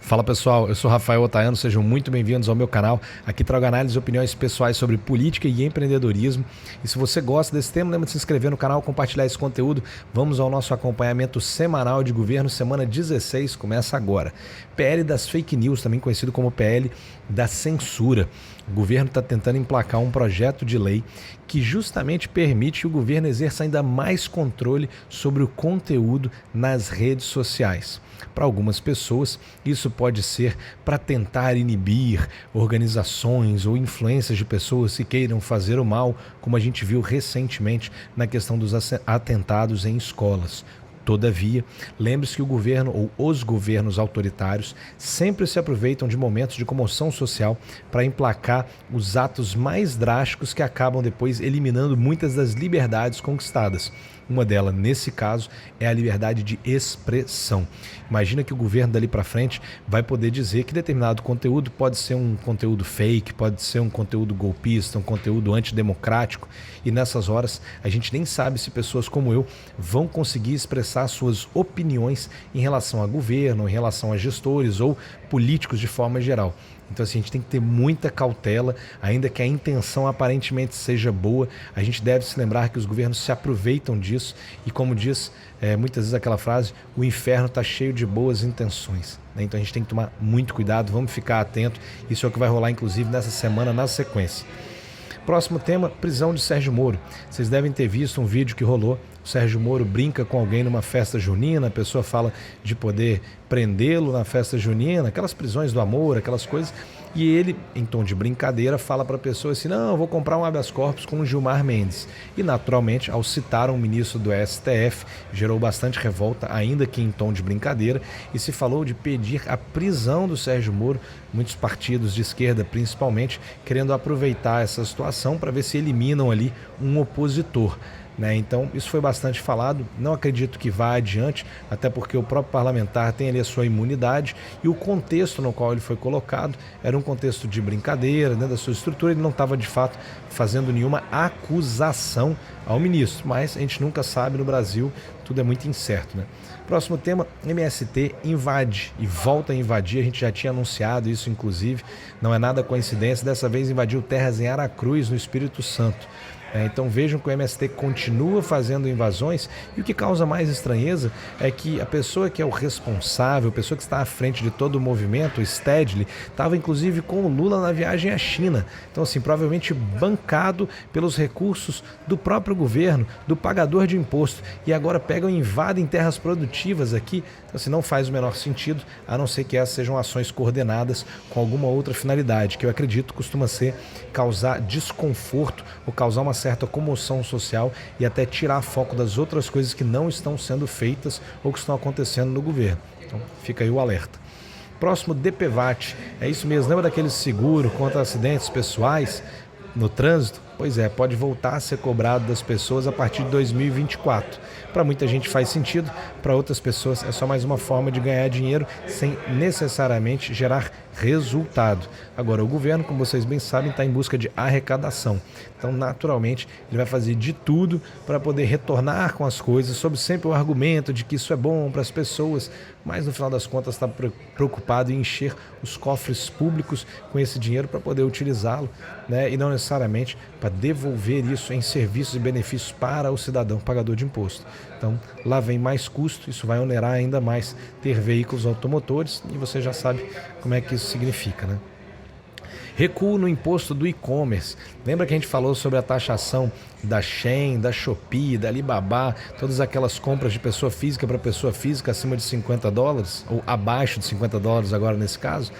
Fala pessoal, eu sou Rafael Otaiano, sejam muito bem-vindos ao meu canal. Aqui trago análises e opiniões pessoais sobre política e empreendedorismo. E se você gosta desse tema, lembra de se inscrever no canal, compartilhar esse conteúdo. Vamos ao nosso acompanhamento semanal de governo, semana 16, começa agora. PL das fake news, também conhecido como PL da censura. O governo está tentando emplacar um projeto de lei que justamente permite que o governo exerça ainda mais controle sobre o conteúdo nas redes sociais. Para algumas pessoas, isso pode ser para tentar inibir organizações ou influências de pessoas que queiram fazer o mal, como a gente viu recentemente na questão dos atentados em escolas. Todavia, lembre-se que o governo ou os governos autoritários sempre se aproveitam de momentos de comoção social para emplacar os atos mais drásticos que acabam depois eliminando muitas das liberdades conquistadas. Uma delas, nesse caso, é a liberdade de expressão. Imagina que o governo dali para frente vai poder dizer que determinado conteúdo pode ser um conteúdo fake, pode ser um conteúdo golpista, um conteúdo antidemocrático, e nessas horas a gente nem sabe se pessoas como eu vão conseguir expressar suas opiniões em relação a governo, em relação a gestores ou políticos de forma geral. Então assim, a gente tem que ter muita cautela, ainda que a intenção aparentemente seja boa, a gente deve se lembrar que os governos se aproveitam disso e, como diz muitas vezes aquela frase, o inferno está cheio de boas intenções, né? Então a gente tem que tomar muito cuidado, vamos ficar atento, isso é o que vai rolar inclusive nessa semana na sequência. Próximo tema, prisão de Sérgio Moro. Vocês devem ter visto um vídeo que rolou. O Sérgio Moro brinca com alguém numa festa junina, a pessoa fala de poder prendê-lo na festa junina, aquelas prisões do amor, aquelas coisas. E ele, em tom de brincadeira, fala para a pessoa assim, não, eu vou comprar um habeas corpus com o Gilmar Mendes. E naturalmente, ao citar um ministro do STF, gerou bastante revolta, ainda que em tom de brincadeira, e se falou de pedir a prisão do Sérgio Moro, muitos partidos de esquerda principalmente, querendo aproveitar essa situação para ver se eliminam ali um opositor. Então isso foi bastante falado, não acredito que vá adiante, até porque o próprio parlamentar tem ali a sua imunidade e o contexto no qual ele foi colocado era um contexto de brincadeira, da sua estrutura, ele não estava de fato fazendo nenhuma acusação ao ministro, mas a gente nunca sabe no Brasil, tudo é muito incerto, Próximo tema, MST invade e volta a invadir, a gente já tinha anunciado isso inclusive, não é nada coincidência, dessa vez invadiu terras em Aracruz, no Espírito Santo. Então vejam que o MST continua fazendo invasões e o que causa mais estranheza é que a pessoa que é o responsável, a pessoa que está à frente de todo o movimento, o Stedley, estava inclusive com o Lula na viagem à China. Então assim, provavelmente bancado pelos recursos do próprio governo, do pagador de imposto, e agora pegam e invadem terras produtivas aqui. Então assim, não faz o menor sentido, a não ser que essas sejam ações coordenadas com alguma outra finalidade, que eu acredito costuma ser causar desconforto ou causar uma certa comoção social e até tirar foco das outras coisas que não estão sendo feitas ou que estão acontecendo no governo. Então fica aí o alerta. Próximo, DPVAT. É isso mesmo, lembra daquele seguro contra acidentes pessoais no trânsito? Pois é, pode voltar a ser cobrado das pessoas a partir de 2024. Para muita gente faz sentido, para outras pessoas é só mais uma forma de ganhar dinheiro sem necessariamente gerar resultado. Agora, o governo, como vocês bem sabem, está em busca de arrecadação. Então, naturalmente, ele vai fazer de tudo para poder retornar com as coisas, sob sempre o argumento de que isso é bom para as pessoas, mas no final das contas está preocupado em encher os cofres públicos com esse dinheiro para poder utilizá-lo, e não necessariamente para devolver isso em serviços e benefícios para o cidadão pagador de imposto. Então, lá vem mais custo, isso vai onerar ainda mais ter veículos automotores e você já sabe como é que isso significa, Recuo no imposto do e-commerce. Lembra que a gente falou sobre a taxação da Shein, da Shopee, da Alibaba, todas aquelas compras de pessoa física para pessoa física acima de $50, ou abaixo de $50 agora nesse caso?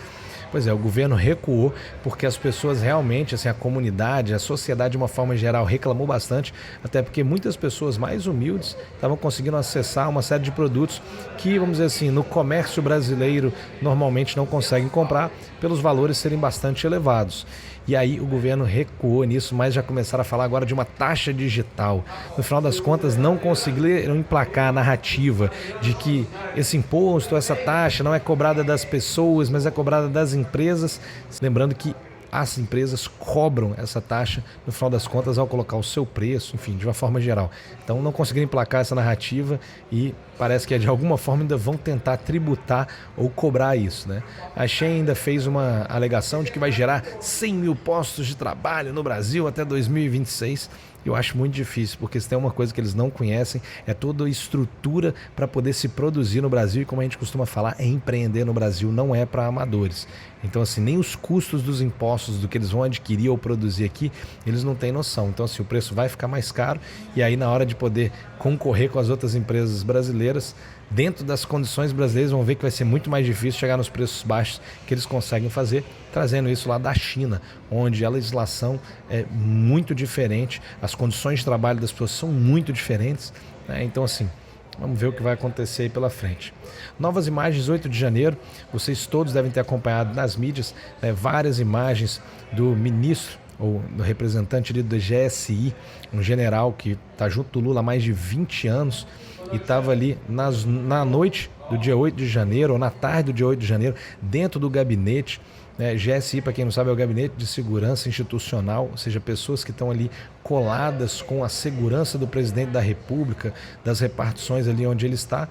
Pois é, o governo recuou porque as pessoas realmente, a comunidade, a sociedade de uma forma geral reclamou bastante, até porque muitas pessoas mais humildes estavam conseguindo acessar uma série de produtos que, vamos dizer assim, no comércio brasileiro normalmente não conseguem comprar pelos valores serem bastante elevados. E aí o governo recuou nisso, mas já começaram a falar agora de uma taxa digital. No final das contas, não conseguiram emplacar a narrativa de que esse imposto, essa taxa não é cobrada das pessoas, mas é cobrada das empresas. Lembrando que as empresas cobram essa taxa, no final das contas, ao colocar o seu preço, enfim, de uma forma geral. Então não conseguiram emplacar essa narrativa e parece que de alguma forma ainda vão tentar tributar ou cobrar isso, né? A Shein ainda fez uma alegação de que vai gerar 100 mil postos de trabalho no Brasil até 2026. Eu acho muito difícil, porque se tem uma coisa que eles não conhecem, é toda a estrutura para poder se produzir no Brasil, e como a gente costuma falar, empreender no Brasil não é para amadores. Então assim, nem os custos dos impostos do que eles vão adquirir ou produzir aqui, eles não têm noção. Então assim, o preço vai ficar mais caro, e aí na hora de poder concorrer com as outras empresas brasileiras, dentro das condições brasileiras, vão ver que vai ser muito mais difícil chegar nos preços baixos que eles conseguem fazer, trazendo isso lá da China, onde a legislação é muito diferente, as condições de trabalho das pessoas são muito diferentes, né? Então assim, vamos ver o que vai acontecer aí pela frente. Novas imagens, 8 de janeiro, vocês todos devem ter acompanhado nas mídias, né, várias imagens do ministro, ou do representante ali do GSI, um general que está junto do Lula há mais de 20 anos, e estava ali na noite do dia 8 de janeiro, ou na tarde do dia 8 de janeiro, dentro do gabinete, né? GSI, para quem não sabe, é o Gabinete de Segurança Institucional, ou seja, pessoas que estão ali coladas com a segurança do presidente da República, das repartições ali onde ele está.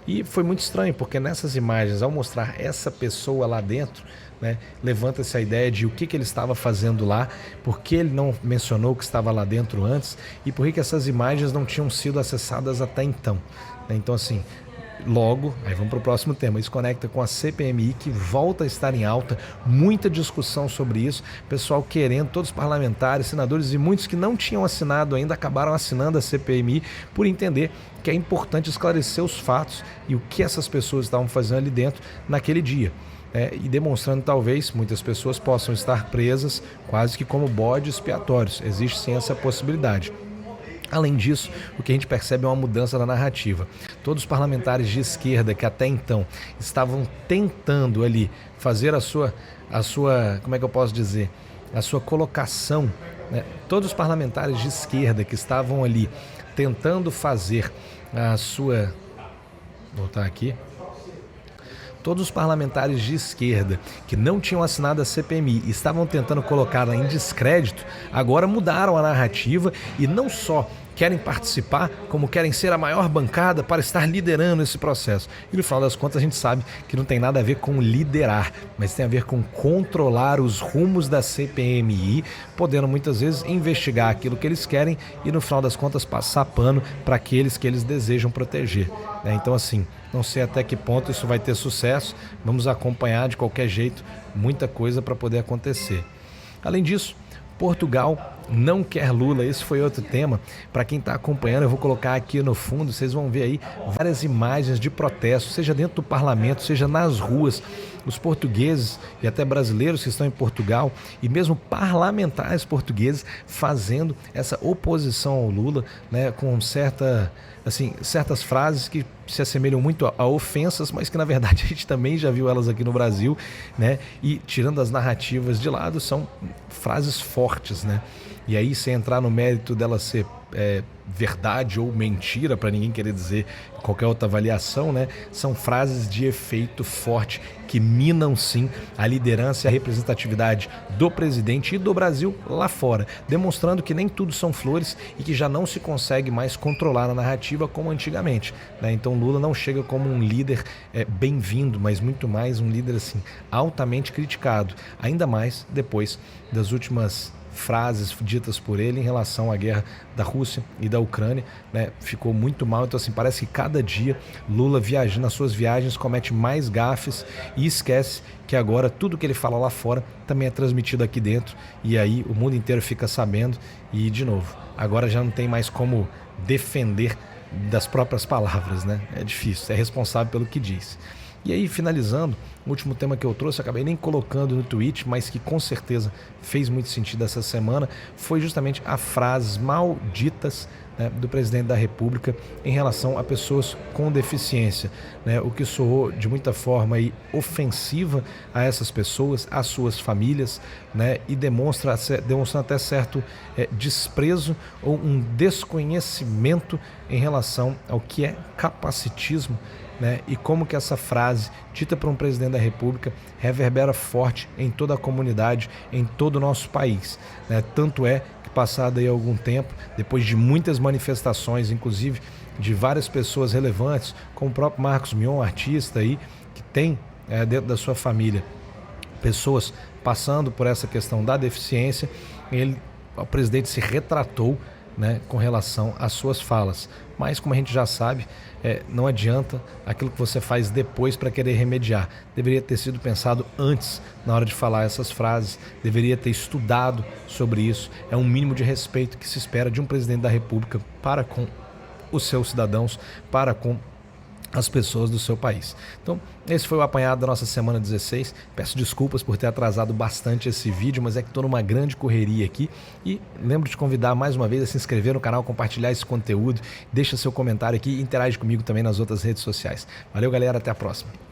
E foi muito estranho, porque nessas imagens, ao mostrar essa pessoa lá dentro, né, levanta-se a ideia de o que ele estava fazendo lá, por que ele não mencionou que estava lá dentro antes e por que essas imagens não tinham sido acessadas até então, né? Então assim, logo, aí vamos para o próximo tema, isso conecta com a CPMI, que volta a estar em alta, muita discussão sobre isso, pessoal querendo, todos os parlamentares, senadores e muitos que não tinham assinado ainda, acabaram assinando a CPMI por entender que é importante esclarecer os fatos e o que essas pessoas estavam fazendo ali dentro naquele dia. E demonstrando talvez muitas pessoas possam estar presas quase que como bodes expiatórios. Existe sim essa possibilidade. Além disso, o que a gente percebe é uma mudança da narrativa. Todos os parlamentares de esquerda que até então estavam tentando ali fazer a sua, como é que eu posso dizer, a sua colocação, né? Todos os parlamentares de esquerda que estavam ali tentando fazer a sua... Vou voltar aqui. Todos os parlamentares de esquerda que não tinham assinado a CPMI e estavam tentando colocá-la em descrédito, agora mudaram a narrativa e não só querem participar, como querem ser a maior bancada para estar liderando esse processo. E no final das contas a gente sabe que não tem nada a ver com liderar, mas tem a ver com controlar os rumos da CPMI, podendo muitas vezes investigar aquilo que eles querem e no final das contas passar pano para aqueles que eles desejam proteger, né? Então assim, não sei até que ponto isso vai ter sucesso, vamos acompanhar de qualquer jeito, muita coisa para poder acontecer. Além disso, Portugal não quer Lula, esse foi outro tema. Para quem está acompanhando, eu vou colocar aqui no fundo, vocês vão ver aí várias imagens de protesto, seja dentro do parlamento, seja nas ruas. Os portugueses e até brasileiros que estão em Portugal e mesmo parlamentares portugueses fazendo essa oposição ao Lula, né, com certas frases que se assemelham muito a ofensas, mas que na verdade a gente também já viu elas aqui no Brasil, né? E tirando as narrativas de lado, são frases fortes, né? E aí, sem entrar no mérito dela ser verdade ou mentira, para ninguém querer dizer qualquer outra avaliação, né? São frases de efeito forte que minam sim a liderança e a representatividade do presidente e do Brasil lá fora, demonstrando que nem tudo são flores e que já não se consegue mais controlar a narrativa como antigamente, né? Então Lula não chega como um líder bem-vindo, mas muito mais um líder assim altamente criticado, ainda mais depois das últimas frases ditas por ele em relação à guerra da Rússia e da Ucrânia, né? Ficou muito mal. Então assim, parece que cada dia Lula viajando nas suas viagens comete mais gafes e esquece que agora tudo que ele fala lá fora também é transmitido aqui dentro e aí o mundo inteiro fica sabendo e de novo, agora já não tem mais como defender das próprias palavras, né? É difícil, é responsável pelo que diz. E aí, finalizando, o último tema que eu trouxe, eu acabei nem colocando no tweet, mas que com certeza fez muito sentido essa semana, foi justamente as frases malditas né, do presidente da República em relação a pessoas com deficiência, né, o que soou de muita forma aí ofensiva a essas pessoas, às suas famílias, né, e demonstra até certo desprezo ou um desconhecimento em relação ao que é capacitismo, né, e como que essa frase dita por um presidente da República reverbera forte em toda a comunidade, em todo o nosso país, né? Tanto é que passado aí algum tempo, depois de muitas manifestações, inclusive de várias pessoas relevantes, como o próprio Marcos Mion, artista aí, que tem dentro da sua família pessoas passando por essa questão da deficiência, o presidente se retratou, né, com relação às suas falas. Mas, como a gente já sabe, não adianta aquilo que você faz depois para querer remediar. Deveria ter sido pensado antes, na hora de falar essas frases, deveria ter estudado sobre isso. É um mínimo de respeito que se espera de um presidente da República para com os seus cidadãos, para com as pessoas do seu país. Então, esse foi o apanhado da nossa semana 16. Peço desculpas por ter atrasado bastante esse vídeo, mas é que estou numa grande correria aqui. E lembro de convidar mais uma vez a se inscrever no canal, compartilhar esse conteúdo, deixa seu comentário aqui e interage comigo também nas outras redes sociais. Valeu, galera, até a próxima.